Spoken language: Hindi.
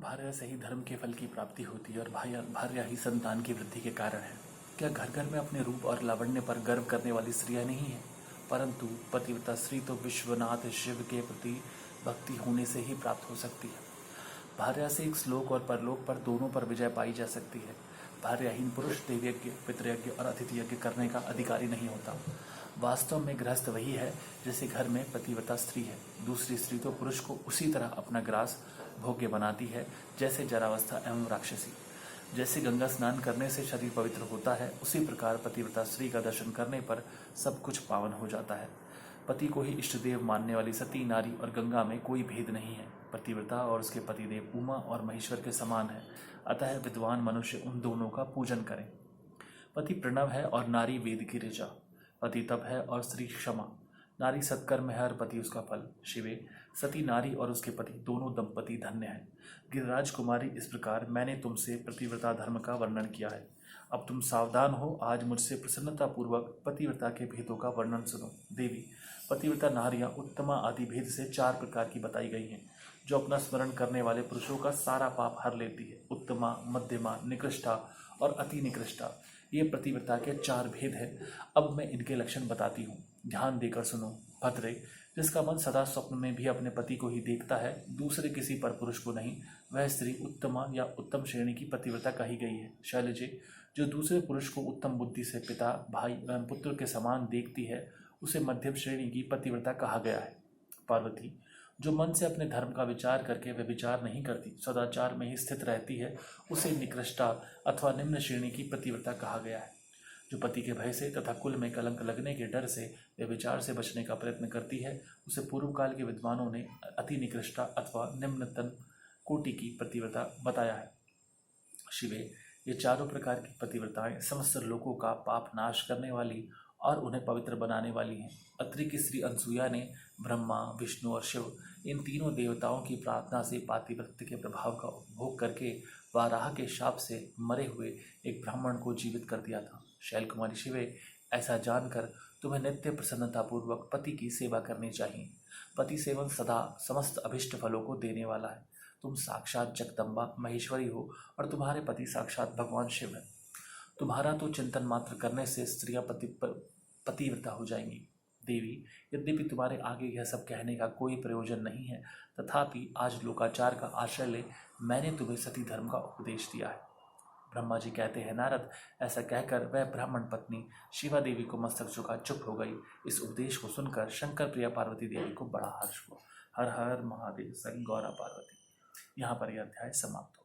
भार्या से ही धर्म के फल की प्राप्ति होती है और भार्या ही संतान की वृद्धि के कारण है। क्या घर घर में अपने रूप और लावण्य पर गर्व करने वाली स्त्रियां नहीं हैं? परंतु पतिव्रता स्त्री तो विश्वनाथ शिव के प्रति भक्ति होने से ही प्राप्त हो सकती है। भार्या से एक श्लोक और परलोक पर दोनों पर विजय पाई जा सकती है। भार्याहीन पुरुष देवयज्ञ, पितृयज्ञ और अतिथि यज्ञ करने का अधिकारी नहीं होता। वास्तव में गृहस्थ वही है जैसे घर में पतिव्रता स्त्री है। दूसरी स्त्री तो पुरुष को उसी तरह अपना ग्रास भोग्य बनाती है जैसे जरावस्था एवं राक्षसी। जैसे गंगा स्नान करने से शरीर पवित्र होता है, उसी प्रकार पतिव्रता स्त्री का दर्शन करने पर सब कुछ पावन हो जाता है। पति को ही इष्ट देव मानने वाली सती नारी और गंगा में कोई भेद नहीं है। पतिव्रता और उसके पतिदेव उमा और महेश्वर के समान है। अतः विद्वान मनुष्य उन दोनों का पूजन करें। पति प्रणव है और नारी वेद की ऋचा। पति तप है और स्त्री क्षमा। नारी सत्कर्म है और पति उसका फल। शिवे, सती नारी और उसके पति दोनों दंपति धन्य हैं। गिरिराज कुमारी, इस प्रकार मैंने तुमसे पतिव्रता धर्म का वर्णन किया है। अब तुम सावधान हो, आज मुझसे प्रसन्नतापूर्वक पतिव्रता के भेदों का वर्णन सुनो। देवी, पतिव्रता नारियां उत्तमा आदि भेद से 4 प्रकार की बताई गई हैं, जो अपना स्मरण करने वाले पुरुषों का सारा पाप हर लेती है। उत्तमा, मध्यमा, निकृष्टा और अति निकृष्टा, ये पतिव्रता के 4 भेद हैं। अब मैं इनके लक्षण बताती हूँ, ध्यान देकर सुनो। भद्रे, जिसका मन सदा स्वप्न में भी अपने पति को ही देखता है, दूसरे किसी पर पुरुष को नहीं, वह स्त्री उत्तमा या उत्तम श्रेणी की पतिव्रता कही गई है। शैलजे, जो दूसरे पुरुष को उत्तम बुद्धि से पिता, भाई एवं पुत्र के समान देखती है, उसे मध्यम श्रेणी की पतिव्रता कहा गया है। पार्वती, जो मन से अपने धर्म का विचार करके वे विचार नहीं करती, सदाचार में ही स्थित रहती है, उसे निकृष्टा अथवा निम्न श्रेणी की पतिव्रता कहा गया है। जो पति के भय से तथा कुल में कलंक लगने के डर से वे विचार से बचने का प्रयत्न करती है, उसे पूर्व काल के विद्वानों ने अति निकृष्टा अथवा निम्नतम कोटि की पतिव्रता बताया है। शिवे, ये चारों प्रकार की पतिव्रताएं समस्त लोगों का पाप नाश करने वाली और उन्हें पवित्र बनाने वाली हैं। अत्रि की स्त्री अनसुया ने ब्रह्मा, विष्णु और शिव, इन तीनों देवताओं की प्रार्थना से पातिव्रत्य के प्रभाव का उपभोग करके वाराह के शाप से मरे हुए एक ब्राह्मण को जीवित कर दिया था। शैल कुमारी शिवे, ऐसा जानकर तुम्हें नित्य प्रसन्नतापूर्वक पति की सेवा करनी चाहिए। पति सेवन सदा समस्त अभिष्ट फलों को देने वाला है। तुम साक्षात जगदम्बा महेश्वरी हो और तुम्हारे पति साक्षात भगवान शिव है। तुम्हारा तो चिंतन मात्र करने से स्त्रियां पतिव्रता हो जाएंगी। देवी, यद्यपि तुम्हारे आगे यह सब कहने का कोई प्रयोजन नहीं है, तथापि आज लोकाचार का आश्रय ले मैंने तुम्हें सती धर्म का उपदेश दिया है। ब्रह्मा जी कहते हैं, नारद, ऐसा कहकर वह ब्राह्मण पत्नी शिवा देवी को मस्तक झुका चुप हो गई। इस उपदेश को सुनकर शंकर प्रिया पार्वती देवी को बड़ा हर्ष हुआ। हर हर महादेव। सही गौरा पार्वती। यहाँ पर यह अध्याय समाप्त।